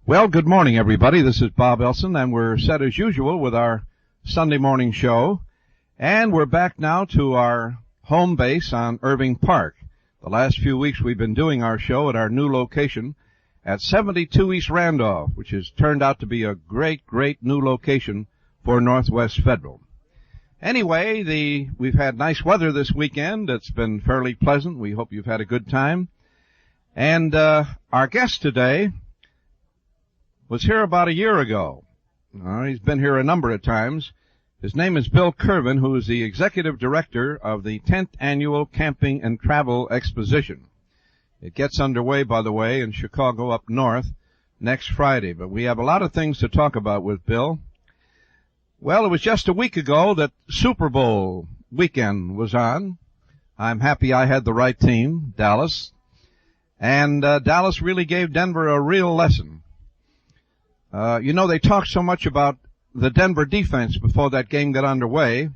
Well, good morning, everybody. This is Bob Elson, and we're set as usual with our Sunday morning show. And we're back now to our home base on Irving Park. The last few weeks we've been doing our show at our new location at 72 East Randolph, which has turned out to be a great new location for Northwest Federal. Anyway, we've had nice weather this weekend. It's been fairly pleasant. We hope you've had a good time. And our guest today was here about a year ago. He's been here a number of times. His name is Bill Kervin, who is the executive director of the 10th Annual Camping and Travel Exposition. It gets underway, by the way, in Chicago up north next Friday. But we have a lot of things to talk about with Bill. Well, it was just a week ago that Super Bowl weekend was on. I'm happy I had the right team, Dallas. And Dallas really gave Denver a real lesson. They talked so much about the Denver defense before that game got underway,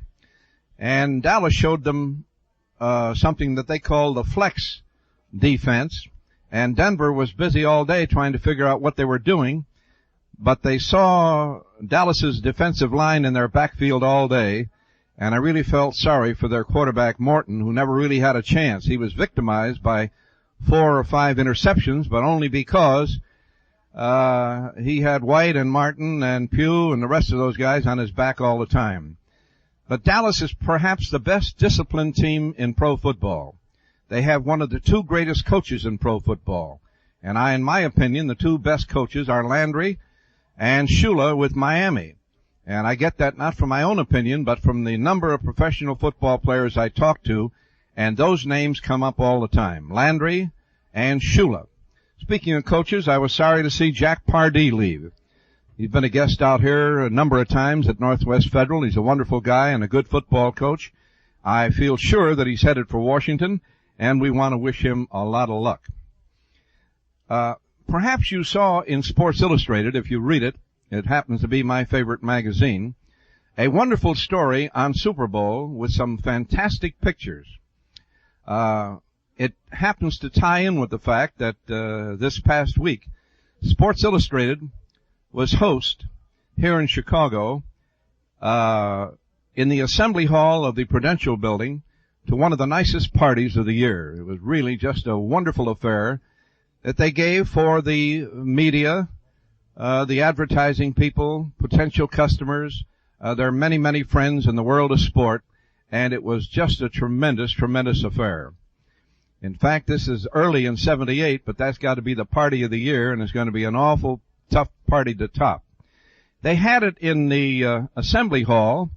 and Dallas showed them something that they call the flex defense, and Denver was busy all day trying to figure out what they were doing, but they saw Dallas's defensive line in their backfield all day, and I really felt sorry for their quarterback Morton, who never really had a chance. He was victimized by 4 or 5 interceptions, but only because he had White and Martin and Pugh and the rest of those guys on his back all the time. But Dallas is perhaps the best disciplined team in pro football. They have one of the 2 greatest coaches in pro football. And in my opinion, the 2 best coaches are Landry and Shula with Miami. And I get that not from my own opinion, but from the number of professional football players I talk to, and those names come up all the time. Landry and Shula. Speaking of coaches, I was sorry to see Jack Pardee leave. He's been a guest out here a number of times at Northwest Federal. He's a wonderful guy and a good football coach. I feel sure that he's headed for Washington, and we want to wish him a lot of luck. Perhaps you saw in Sports Illustrated, if you read it, it happens to be my favorite magazine, a wonderful story on Super Bowl with some fantastic pictures. It happens to tie in with the fact that this past week, Sports Illustrated was host here in Chicago in the Assembly Hall of the Prudential Building to one of the nicest parties of the year. It was really just a wonderful affair that they gave for the media, the advertising people, potential customers, their many friends in the world of sport, and it was just a tremendous affair. In fact, this is early in 78, but that's got to be the party of the year, and it's going to be an awful tough party to top. They had it in the Assembly Hall,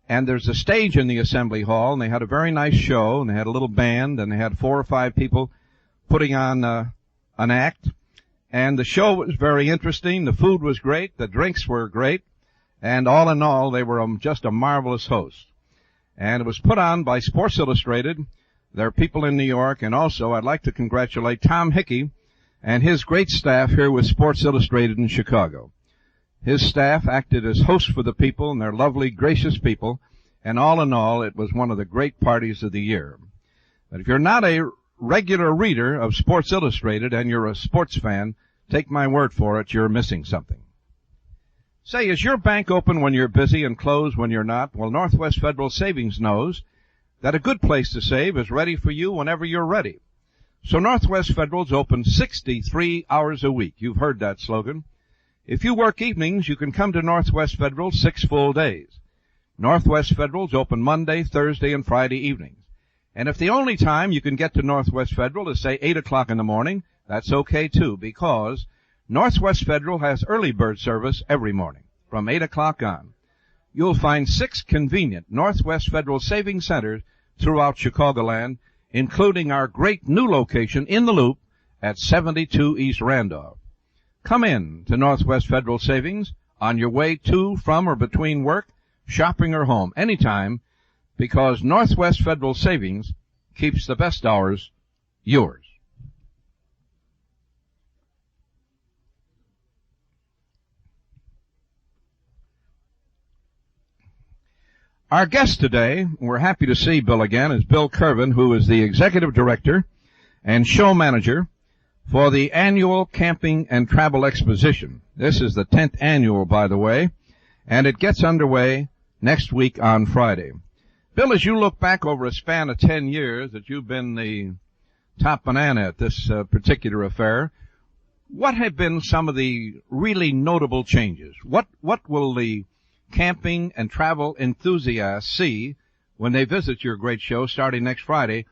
and there's a stage in the Assembly Hall, and they had a very nice show, and they had a little band, and they had 4 or 5 people putting on an act. And the show was very interesting. The food was great. The drinks were great. And all in all, they were just a marvelous host. And it was put on by Sports Illustrated. There are people in New York, and also I'd like to congratulate Tom Hickey and his great staff here with Sports Illustrated in Chicago. His staff acted as hosts for the people, and they're lovely, gracious people, and all in all, it was one of the great parties of the year. But if you're not a regular reader of Sports Illustrated and you're a sports fan, take my word for it, you're missing something. Say, is your bank open when you're busy and closed when you're not? Well, Northwest Federal Savings knows that a good place to save is ready for you whenever you're ready. So Northwest Federal's open 63 hours a week. You've heard that slogan. If you work evenings, you can come to Northwest Federal 6 full days. Northwest Federal's open Monday, Thursday, and Friday evenings. And if the only time you can get to Northwest Federal is, say, 8 o'clock in the morning, that's okay, too, because Northwest Federal has early bird service every morning from 8 o'clock on. You'll find 6 convenient Northwest Federal Savings Centers throughout Chicagoland, including our great new location in the Loop at 72 East Randolph. Come in to Northwest Federal Savings on your way to, from, or between work, shopping, or home anytime, because Northwest Federal Savings keeps the best hours yours. Our guest today, we're happy to see Bill again, is Bill Kervin, who is the executive director and show manager for the annual Camping and Travel Exposition. This is the 10th annual, by the way, and it gets underway next week on Friday. Bill, as you look back over a span of 10 years that you've been the top banana at this particular affair, what have been some of the really notable changes? What will the camping and travel enthusiasts see when they visit your great show starting next Friday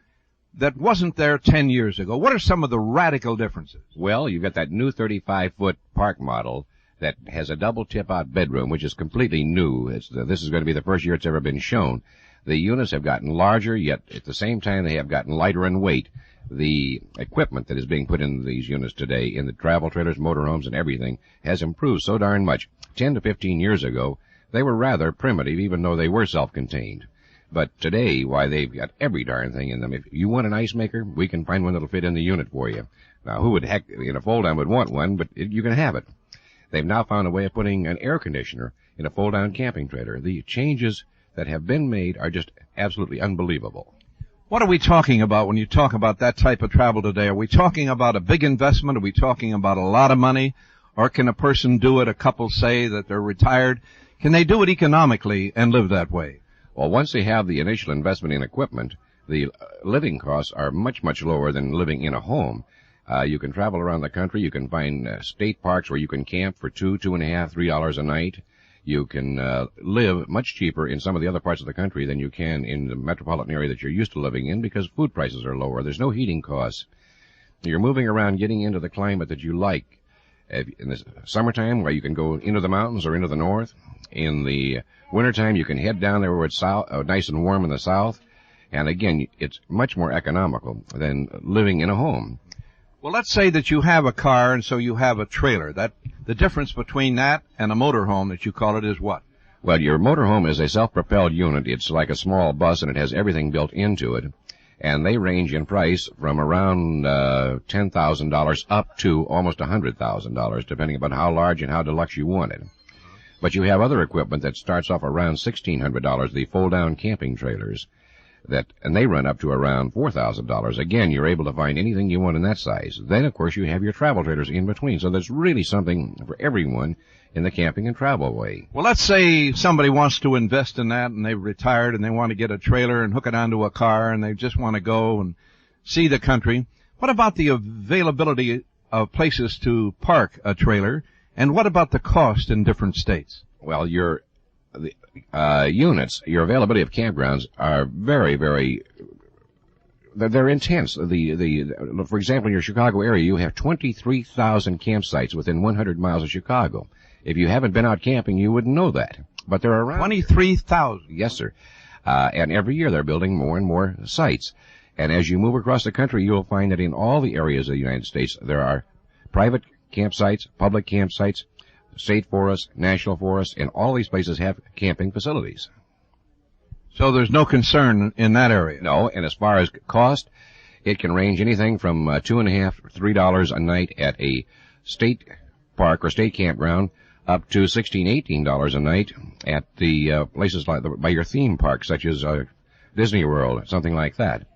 that wasn't there 10 years ago? What are some of the radical differences? Well, you've got that new 35-foot park model that has a double tip-out bedroom, which is completely new. This is going to be the first year it's ever been shown. The units have gotten larger, yet at the same time they have gotten lighter in weight. The equipment that is being put into these units today, in the travel trailers, motorhomes, and everything, has improved so darn much. 10 to 15 years ago, they were rather primitive, even though they were self-contained. But today, why, they've got every darn thing in them. If you want an ice maker, we can find one that'll fit in the unit for you. Now, who would heck in a fold-down would want one, but you can have it. They've now found a way of putting an air conditioner in a fold-down camping trailer. The changes that have been made are just absolutely unbelievable. What are we talking about when you talk about that type of travel today? Are we talking about a big investment? Are we talking about a lot of money? Or can a person do it? A couple say that they're retired. Can they do it economically and live that way? Well, once they have the initial investment in equipment, the living costs are much, much lower than living in a home. You can travel around the country. You can find state parks where you can camp for $2.50, $3 a night. You can live much cheaper in some of the other parts of the country than you can in the metropolitan area that you're used to living in because food prices are lower. There's no heating costs. You're moving around getting into the climate that you like. In the summertime, where you can go into the mountains or into the north. In the wintertime, you can head down there where it's nice and warm in the south. And again, it's much more economical than living in a home. Well, let's say that you have a car and so you have a trailer. The difference between that and a motorhome that you call it is what? Well, your motorhome is a self-propelled unit. It's like a small bus and it has everything built into it. And they range in price from around $10,000 up to almost $100,000, depending upon how large and how deluxe you want it. But you have other equipment that starts off around $1,600, the fold-down camping trailers, and they run up to around $4,000. Again, you're able to find anything you want in that size. Then, of course, you have your travel trailers in between. So there's really something for everyone in the camping and travel way. Well, let's say somebody wants to invest in that and they've retired and they want to get a trailer and hook it onto a car and they just want to go and see the country. What about the availability of places to park a trailer? And what about the cost in different states? Well, your availability of campgrounds are very, very, they're intense. For example, in your Chicago area, you have 23,000 campsites within 100 miles of Chicago. If you haven't been out camping, you wouldn't know that. But there are around 23,000. Yes, sir. And every year they're building more and more sites. And as you move across the country, you'll find that in all the areas of the United States, there are private campsites, public campsites, state forests, national forests, and all these places have camping facilities. So there's no concern in that area? No, and as far as cost, it can range anything from $2.50 to $3 a night at a state park or state campground, up to $16, $18 a night at the places like by your theme park, such as Disney World, something like that.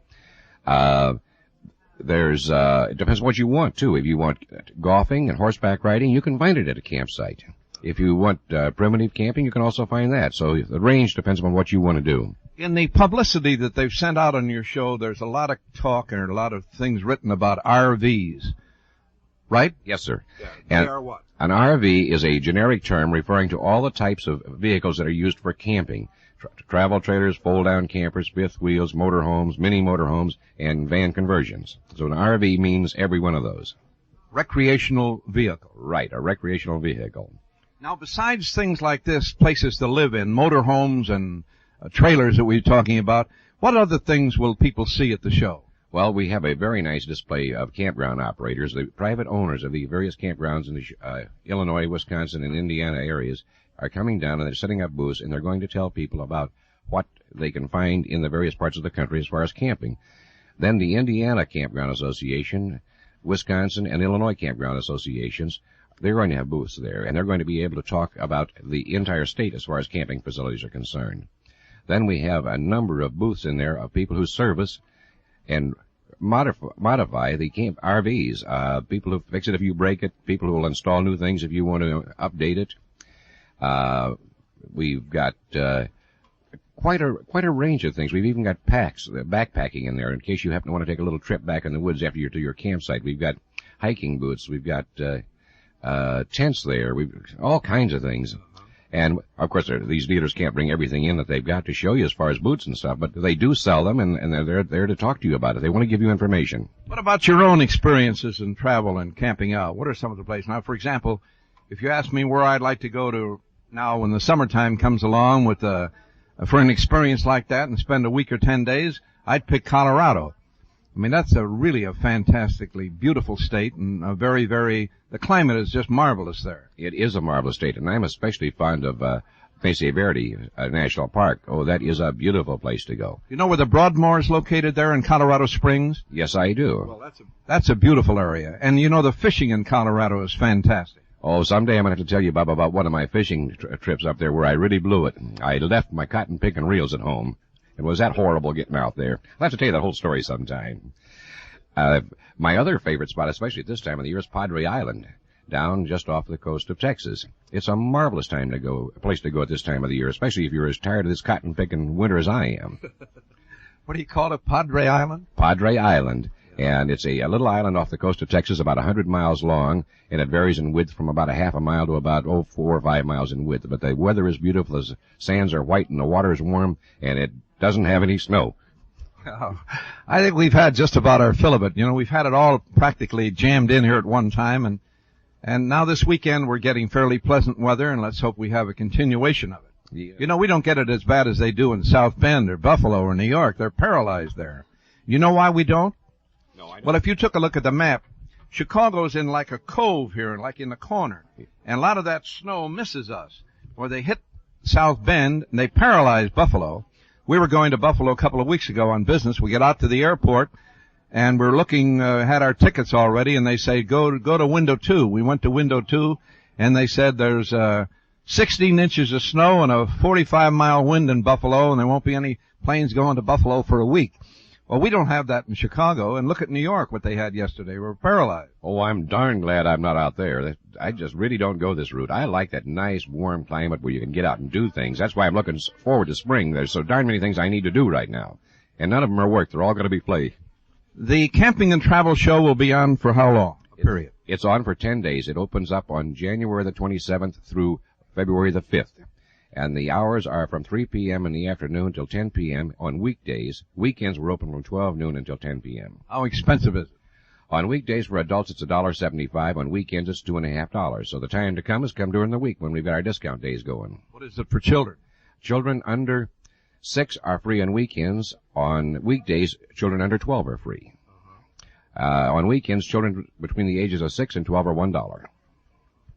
It depends what you want too. If you want golfing and horseback riding, you can find it at a campsite. If you want primitive camping, you can also find that. So the range depends on what you want to do. In the publicity that they've sent out on your show, there's a lot of talk and a lot of things written about RVs, right? Yes, sir. Yeah, they are what? An RV is a generic term referring to all the types of vehicles that are used for camping. Travel trailers, fold-down campers, fifth wheels, motorhomes, mini motorhomes, and van conversions. So an RV means every one of those. Recreational vehicle. Right, a recreational vehicle. Now, besides things like this, places to live in, motorhomes and trailers that we're talking about, what other things will people see at the show? Well, we have a very nice display of campground operators. The private owners of the various campgrounds in the Illinois, Wisconsin, and Indiana areas are coming down and they're setting up booths and they're going to tell people about what they can find in the various parts of the country as far as camping. Then the Indiana Campground Association, Wisconsin, and Illinois Campground Associations, they're going to have booths there and they're going to be able to talk about the entire state as far as camping facilities are concerned. Then we have a number of booths in there of people who service and modify the camp RVs. People who fix it if you break it, people who will install new things if you want to update it. We've got quite a range of things. We've even got backpacking in there in case you happen to want to take a little trip back in the woods after you're to your campsite. We've got hiking boots. We've got tents there. We've all kinds of things. And, of course, these dealers can't bring everything in that they've got to show you as far as boots and stuff, but they do sell them, and they're there to talk to you about it. They want to give you information. What about your own experiences in travel and camping out? What are some of the places? Now, for example, if you ask me where I'd like to go to now when the summertime comes along with for an experience like that and spend a week or 10 days, I'd pick Colorado. I mean, that's really a fantastically beautiful state and a very, the climate is just marvelous there. It is a marvelous state, and I'm especially fond of Mesa Verde National Park. Oh, that is a beautiful place to go. You know where the Broadmoor is located there in Colorado Springs? Yes, I do. Well, that's a beautiful area. And you know the fishing in Colorado is fantastic. Oh, someday I'm going to have to tell you, Bob, about one of my fishing trips up there where I really blew it. I left my cotton pick and reels at home. It was that horrible getting out there. I'll have to tell you that whole story sometime. My other favorite spot, especially at this time of the year, is Padre Island, down just off the coast of Texas. It's a marvelous place to go at this time of the year, especially if you're as tired of this cotton picking winter as I am. What do you call it, Padre Island? Padre Island. And it's a little island off the coast of Texas, about 100 miles long, and it varies in width from about a half a mile to about, 4 or 5 miles in width. But the weather is beautiful. The sands are white and the water is warm, and it doesn't have any snow. Oh, I think we've had just about our fill of it. You know, we've had it all practically jammed in here at one time, and now this weekend we're getting fairly pleasant weather, and let's hope we have a continuation of it. Yeah. You know, we don't get it as bad as they do in South Bend or Buffalo or New York. They're paralyzed there. You know why we don't? No, I don't. Well, if you took a look at the map, Chicago's in like a cove here, like in the corner, and a lot of that snow misses us. Or they hit South Bend, and they paralyze Buffalo. We were going to Buffalo a couple of weeks ago on business. We get out to the airport, and we're looking, had our tickets already, and they say, go to window 2. We went to window 2, and they said there's 16 inches of snow and a 45-mile wind in Buffalo, and there won't be any planes going to Buffalo for a week. Well, we don't have that in Chicago, and look at New York, what they had yesterday. We're paralyzed. Oh, I'm darn glad I'm not out there. I just really don't go this route. I like that nice, warm climate where you can get out and do things. That's why I'm looking forward to spring. There's so darn many things I need to do right now. And none of them are work. They're all going to be play. The Camping and Travel Show will be on for how long? Period. It's on for 10 days. It opens up on January the 27th through February the 5th. And the hours are from 3 p.m. in the afternoon till 10 p.m. on weekdays. Weekends we're open from 12 noon until 10 p.m. How expensive is it? On weekdays for adults it's $1.75. On weekends it's $2.50. So the time to come is come during the week when we've got our discount days going. What is it for children? Children under 6 are free on weekends. On weekdays, children under 12 are free. On weekends, children between the ages of 6 and 12 are $1.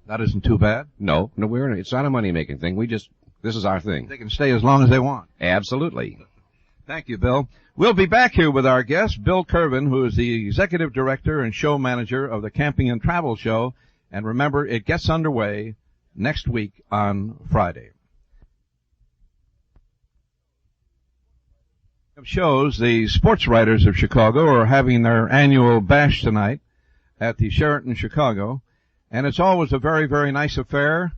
That isn't too bad. No, it's not a money-making thing. This is our thing. They can stay as long as they want. Absolutely. Thank you, Bill. We'll be back here with our guest, Bill Kervin, who is the executive director and show manager of the Camping and Travel Show. And remember, it gets underway next week on Friday. Shows the sports writers of Chicago are having their annual bash tonight at the Sheraton Chicago. And it's always a very, very nice affair.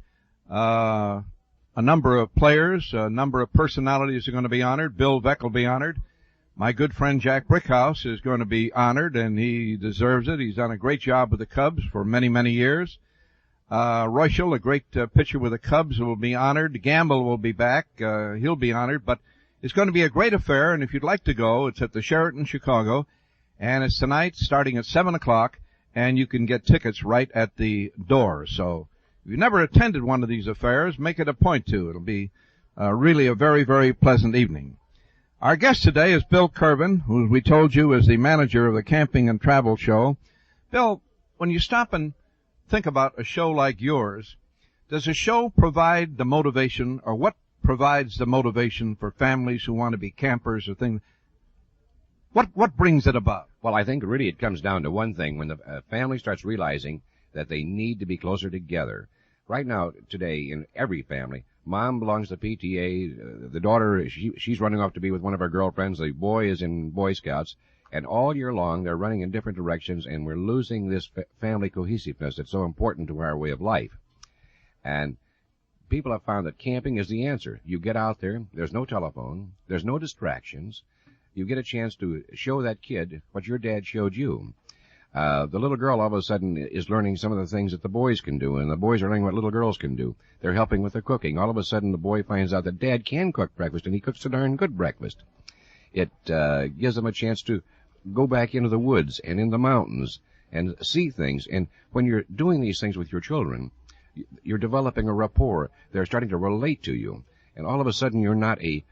A number of players, a number of personalities are going to be honored. Bill Veeck will be honored. My good friend Jack Brickhouse is going to be honored, and he deserves it. He's done a great job with the Cubs for many, many years. Royschel, a great pitcher with the Cubs, will be honored. Gamble will be back. He'll be honored. But it's going to be a great affair, and if you'd like to go, it's at the Sheraton Chicago, and it's tonight starting at 7 o'clock, and you can get tickets right at the door. So if you've never attended one of these affairs, make it a point to. It'll be really a very, very pleasant evening. Our guest today is Bill Kervin, who we told you is the manager of the Camping and Travel Show. Bill, when you stop and think about a show like yours, does a show provide the motivation, or what provides the motivation for families who want to be campers or things? What brings it about? Well, I think really it comes down to one thing. When the family starts realizing that they need to be closer together. Right now, today, in every family, mom belongs to PTA, the daughter, she's running off to be with one of her girlfriends, the boy is in Boy Scouts, And all year long, they're running in different directions, and we're losing this family cohesiveness that's so important to our way of life. And people have found that camping is the answer. You get out there, there's no telephone, there's no distractions. You get a chance to show that kid what your dad showed you. The little girl all of a sudden is learning some of the things that the boys can do, and the boys are learning what little girls can do. They're helping with the cooking. All of a sudden, the boy finds out that Dad can cook breakfast, and he cooks a darn good breakfast. It gives them a chance to go back into the woods and in the mountains and see things. And when you're doing these things with your children, you're developing a rapport. They're starting to relate to you. And all of a sudden, you're not a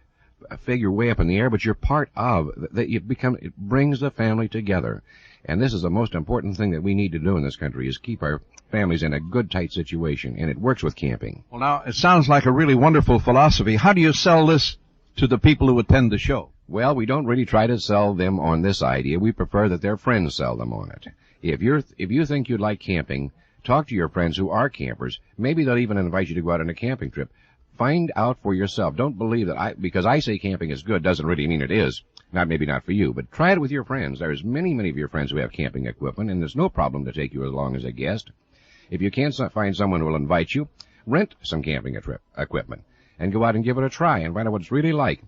figure way up in the air, but you're part of. It brings the family together. And this is the most important thing that we need to do in this country, is keep our families in a good, tight situation. And it works with camping. Well, now, it sounds like a really wonderful philosophy. How do you sell this to the people who attend the show? Well, we don't really try to sell them on this idea. We prefer that their friends sell them on it. If you think you'd like camping, talk to your friends who are campers. Maybe they'll even invite you to go out on a camping trip. Find out for yourself. Don't believe that because I say camping is good doesn't really mean it is. Maybe not for you, but try it with your friends. There's many, many of your friends who have camping equipment, and there's no problem to take you along as a guest. If you can't find someone who will invite you, rent some camping equipment and go out and give it a try and find out what it's really like.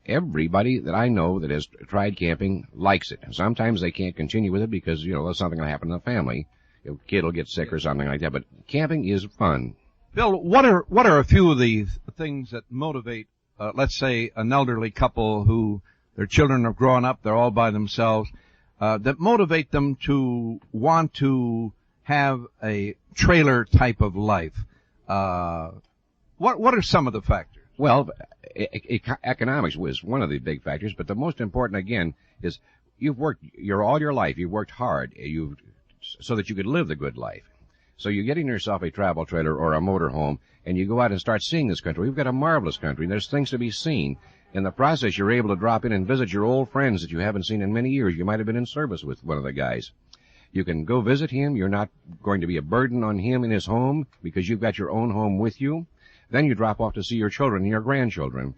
Everybody that I know that has tried camping likes it. Sometimes they can't continue with it because, there's something will happen in the family. A kid will get sick or something like that, but camping is fun. Bill, what are a few of the things that motivate, let's say, an elderly couple who their children have grown up, they're all by themselves, that motivate them to want to have a trailer type of life? What are some of the factors? Well, economics was one of the big factors, but the most important, again, is you've worked all your life. You've worked hard so that you could live the good life. So you're getting yourself a travel trailer or a motorhome, and you go out and start seeing this country. We've got a marvelous country, and there's things to be seen. In the process, you're able to drop in and visit your old friends that you haven't seen in many years. You might have been in service with one of the guys. You can go visit him. You're not going to be a burden on him in his home because you've got your own home with you. Then you drop off to see your children and your grandchildren.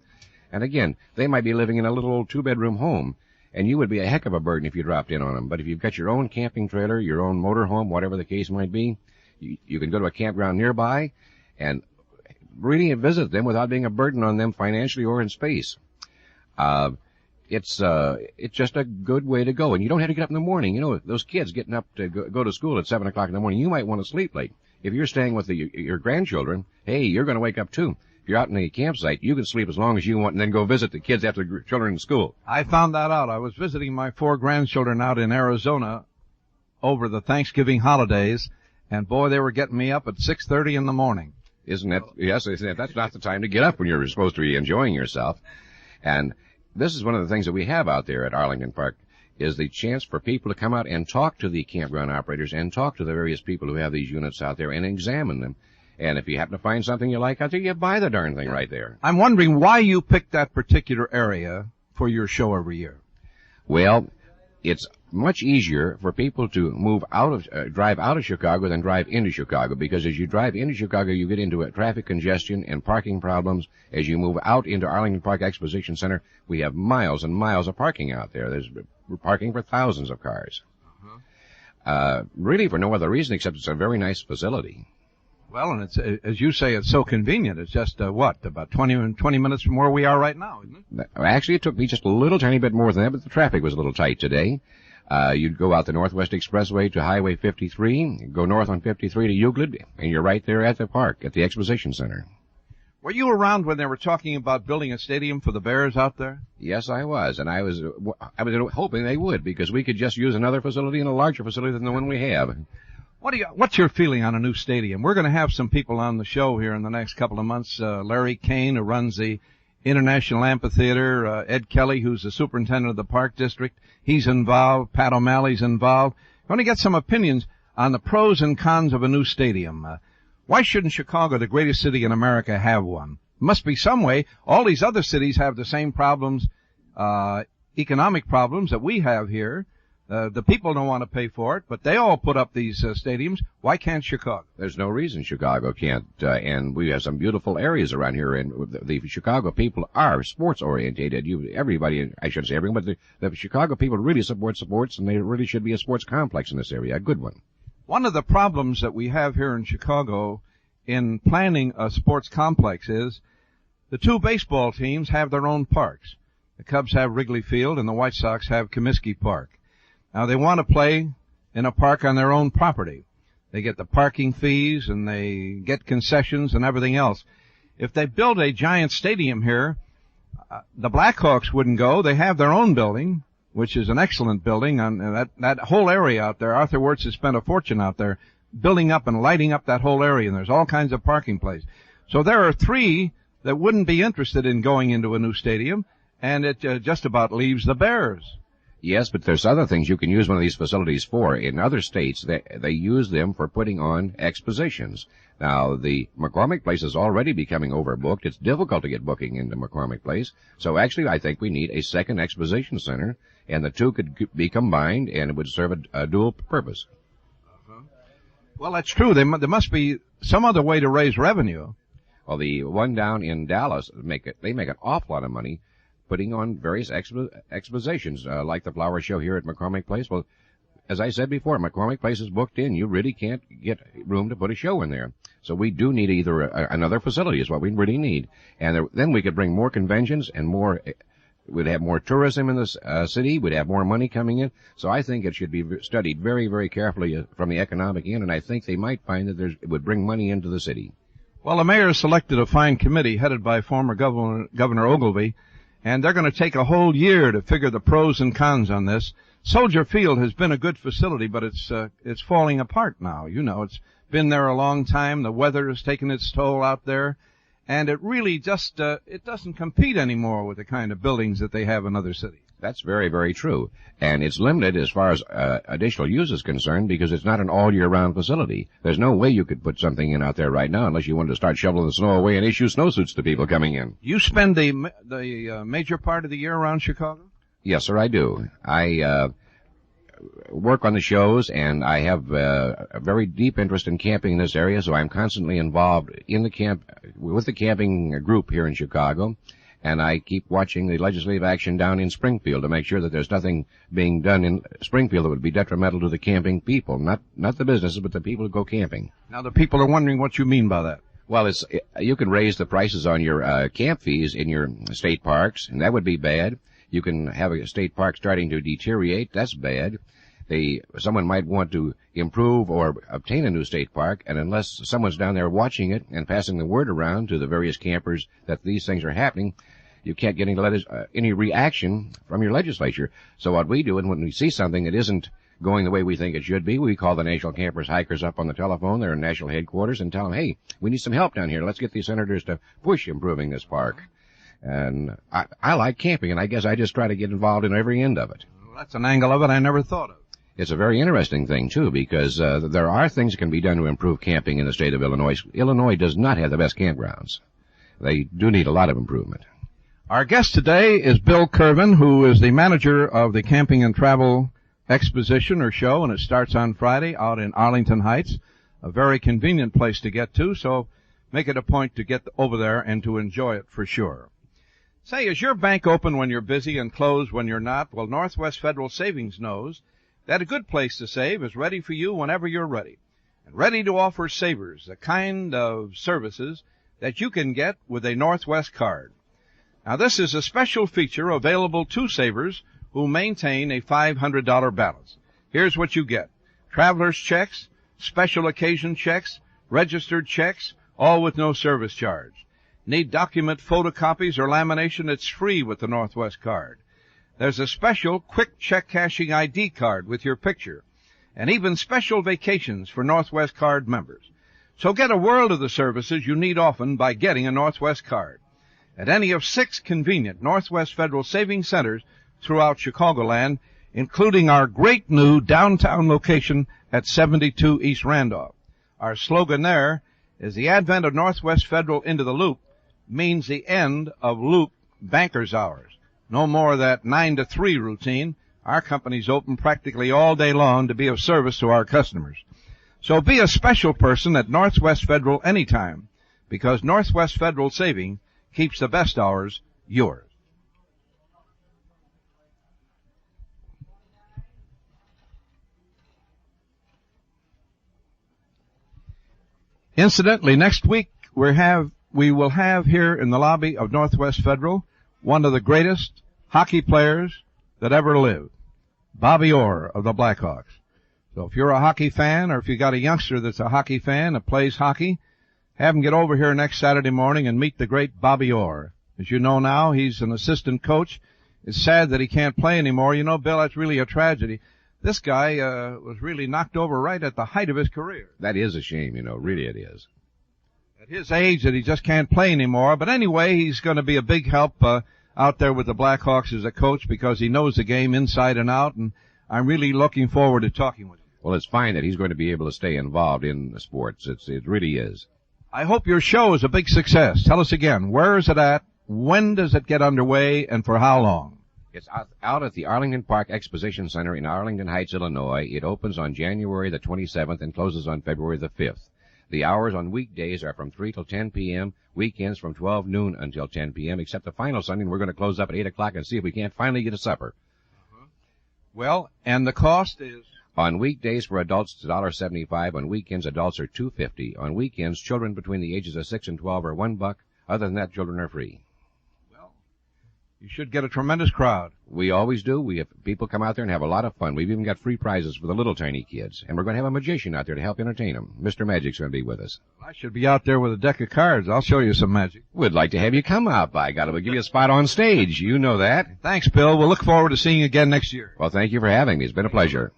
And again, they might be living in a little old 2-bedroom home, and you would be a heck of a burden if you dropped in on them. But if you've got your own camping trailer, your own motorhome, whatever the case might be, you can go to a campground nearby and really visit them without being a burden on them financially or in space. It's just a good way to go. And you don't have to get up in the morning. Those kids getting up to go to school at 7 o'clock in the morning, you might want to sleep late. If you're staying with your grandchildren, hey, you're going to wake up too. If you're out in the campsite, you can sleep as long as you want and then go visit the kids after the children in school. I found that out. I was visiting my 4 grandchildren out in Arizona over the Thanksgiving holidays, and boy, they were getting me up at 6:30 in the morning. Isn't that, yes, that's not the time to get up when you're supposed to be enjoying yourself. And this is one of the things that we have out there at Arlington Park, is the chance for people to come out and talk to the campground operators and talk to the various people who have these units out there and examine them. And if you happen to find something you like out there, you buy the darn thing right there. I'm wondering why you picked that particular area for your show every year. Well, it's much easier for people to drive out of Chicago than drive into Chicago, because as you drive into Chicago, you get into a traffic congestion and parking problems. As you move out into Arlington Park Exposition Center, we have miles and miles of parking out there. There's parking for thousands of cars. Really for no other reason except it's a very nice facility. Well, and it's, as you say, it's so convenient. It's just, about 20 minutes from where we are right now, isn't it? Actually, it took me just a little tiny bit more than that, but the traffic was a little tight today. You'd go out the Northwest Expressway to Highway 53, go north on 53 to Euclid, and you're right there at the park, at the Exposition Center. Were you around when they were talking about building a stadium for the Bears out there? Yes, I was, and I was hoping they would, because we could just use another facility and a larger facility than the one we have. What's your feeling on a new stadium? We're going to have some people on the show here in the next couple of months. Larry Kane, who runs the International Amphitheater, Ed Kelly, who's the superintendent of the Park District. He's involved. Pat O'Malley's involved. I want to get some opinions on the pros and cons of a new stadium. Why shouldn't Chicago, the greatest city in America, have one? Must be some way. All these other cities have the same problems, economic problems that we have here. The people don't want to pay for it, but they all put up these stadiums. Why can't Chicago? There's no reason Chicago can't, and we have some beautiful areas around here, and the Chicago people are sports-orientated. Everybody, I shouldn't say everyone, but the Chicago people really support sports, and there really should be a sports complex in this area, a good one. One of the problems that we have here in Chicago in planning a sports complex is the two baseball teams have their own parks. The Cubs have Wrigley Field, and the White Sox have Comiskey Park. Now, they want to play in a park on their own property. They get the parking fees, and they get concessions and everything else. If they build a giant stadium here, the Blackhawks wouldn't go. They have their own building, which is an excellent building. And that whole area out there, Arthur Wirtz has spent a fortune out there building up and lighting up that whole area, and there's all kinds of parking places. So there are three that wouldn't be interested in going into a new stadium, and it just about leaves the Bears. Yes, but there's other things you can use one of these facilities for. In other states, they use them for putting on expositions. Now, the McCormick Place is already becoming overbooked. It's difficult to get booking into McCormick Place. So actually, I think we need a second exposition center, and the two could be combined, and it would serve a dual purpose. Well, that's true. There must be some other way to raise revenue. Well, the one down in Dallas, they make an awful lot of money putting on various expositions, like the flower show here at McCormick Place. Well, as I said before, McCormick Place is booked in. You really can't get room to put a show in there. So we do need either another facility is what we really need. And then we could bring more conventions and we'd have more tourism in this city. We'd have more money coming in. So I think it should be studied very, very carefully from the economic end, and I think they might find that it would bring money into the city. Well, the mayor selected a fine committee headed by former Governor Ogilvy, and they're going to take a whole year to figure the pros and cons on this. Soldier Field has been a good facility, but it's falling apart now. You know, it's been there a long time. The weather has taken its toll out there, and it really just it doesn't compete anymore with the kind of buildings that they have in other cities. That's very, very true. And it's limited as far as additional use is concerned because it's not an all-year-round facility. There's no way you could put something in out there right now unless you wanted to start shoveling the snow away and issue snowsuits to people coming in. You spend the major part of the year around Chicago? Yes, sir, I do. I work on the shows, and I have a very deep interest in camping in this area, so I'm constantly involved in the with the camping group here in Chicago. And I keep watching the legislative action down in Springfield to make sure that there's nothing being done in Springfield that would be detrimental to the camping people, not the businesses, but the people who go camping. Now, the people are wondering what you mean by that. Well, you can raise the prices on your camp fees in your state parks, and that would be bad. You can have a state park starting to deteriorate. That's bad. Someone might want to improve or obtain a new state park, and unless someone's down there watching it and passing the word around to the various campers that these things are happening, you can't get any reaction from your legislature. So what we do, and when we see something that isn't going the way we think it should be, we call the National Campers Hikers up on the telephone. They're in national headquarters and tell them, hey, we need some help down here. Let's get these senators to push improving this park. And I like camping, and I guess I just try to get involved in every end of it. Well, that's an angle of it I never thought of. It's a very interesting thing, too, because there are things that can be done to improve camping in the state of Illinois. Illinois does not have the best campgrounds. They do need a lot of improvement. Our guest today is Bill Kervin, who is the manager of the Camping and Travel Exposition or show, and it starts on Friday out in Arlington Heights, a very convenient place to get to, so make it a point to get over there and to enjoy it for sure. Say, is your bank open when you're busy and closed when you're not? Well, Northwest Federal Savings knows that a good place to save is ready for you whenever you're ready, and ready to offer savers the kind of services that you can get with a Northwest card. Now, this is a special feature available to savers who maintain a $500 balance. Here's what you get: traveler's checks, special occasion checks, registered checks, all with no service charge. Need document photocopies or lamination? It's free with the Northwest card. There's a special quick check cashing ID card with your picture, and even special vacations for Northwest card members. So get a world of the services you need often by getting a Northwest card at any of 6 convenient Northwest Federal Savings Centers throughout Chicagoland, including our great new downtown location at 72 East Randolph. Our slogan there is the advent of Northwest Federal into the Loop means the end of Loop bankers' hours. No more of that 9 to 3 routine. Our company's open practically all day long to be of service to our customers. So be a special person at Northwest Federal anytime, because Northwest Federal saving keeps the best hours yours. Incidentally, next week we will have here in the lobby of Northwest Federal one of the greatest hockey players that ever lived, Bobby Orr of the Blackhawks. So if you're a hockey fan, or if you got a youngster that's a hockey fan that plays hockey, have him get over here next Saturday morning and meet the great Bobby Orr. As you know now, he's an assistant coach. It's sad that he can't play anymore. You know, Bill, that's really a tragedy. This guy was really knocked over right at the height of his career. That is a shame, you know, really it is. At his age that he just can't play anymore. But anyway, he's going to be a big help out there with the Blackhawks as a coach, because he knows the game inside and out, and I'm really looking forward to talking with him. Well, it's fine that he's going to be able to stay involved in the sports. It really is. I hope your show is a big success. Tell us again, where is it at? When does it get underway, and for how long? It's out at the Arlington Park Exposition Center in Arlington Heights, Illinois. It opens on January the 27th and closes on February the 5th. The hours on weekdays are from 3 till 10 p.m., weekends from 12 noon until 10 p.m., except the final Sunday, and we're going to close up at 8 o'clock and see if we can't finally get a supper. Well, and the cost is? On weekdays for adults, it's $1.75. On weekends, adults are $2.50. On weekends, children between the ages of 6 and 12 are $1. Other than that, children are free. Well, you should get a tremendous crowd. We always do. We have people come out there and have a lot of fun. We've even got free prizes for the little tiny kids. And we're going to have a magician out there to help entertain them. Mr. Magic's going to be with us. I should be out there with a deck of cards. I'll show you some magic. We'd like to have you come out, by God. We'll give you a spot on stage. You know that. Thanks, Bill. We'll look forward to seeing you again next year. Well, thank you for having me. It's been a pleasure.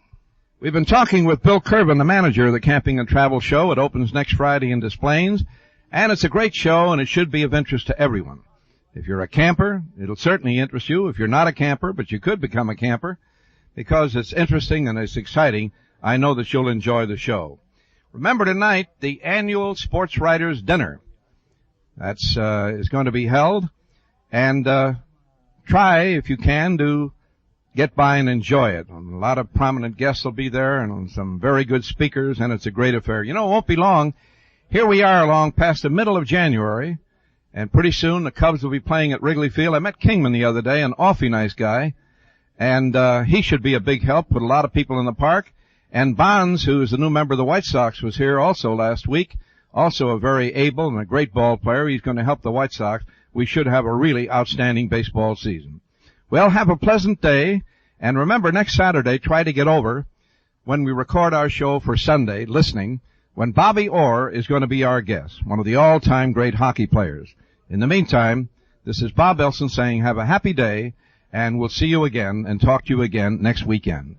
We've been talking with Bill Kervin, the manager of the Camping and Travel Show. It opens next Friday in Des Plaines, and it's a great show, and it should be of interest to everyone. If you're a camper, it'll certainly interest you. If you're not a camper, but you could become a camper, because it's interesting and it's exciting, I know that you'll enjoy the show. Remember tonight, the annual Sports Writers Dinner. That's is going to be held, and try, if you can, to get by and enjoy it. A lot of prominent guests will be there, and some very good speakers, and it's a great affair. You know, it won't be long. Here we are along past the middle of January, and pretty soon the Cubs will be playing at Wrigley Field. I met Kingman the other day, an awfully nice guy, and he should be a big help, put a lot of people in the park. And Bonds, who is the new member of the White Sox, was here also last week, also a very able and a great ball player. He's going to help the White Sox. We should have a really outstanding baseball season. Well, have a pleasant day, and remember, next Saturday, try to get over when we record our show for Sunday, listening, when Bobby Orr is going to be our guest, one of the all-time great hockey players. In the meantime, this is Bob Elson saying have a happy day, and we'll see you again and talk to you again next weekend.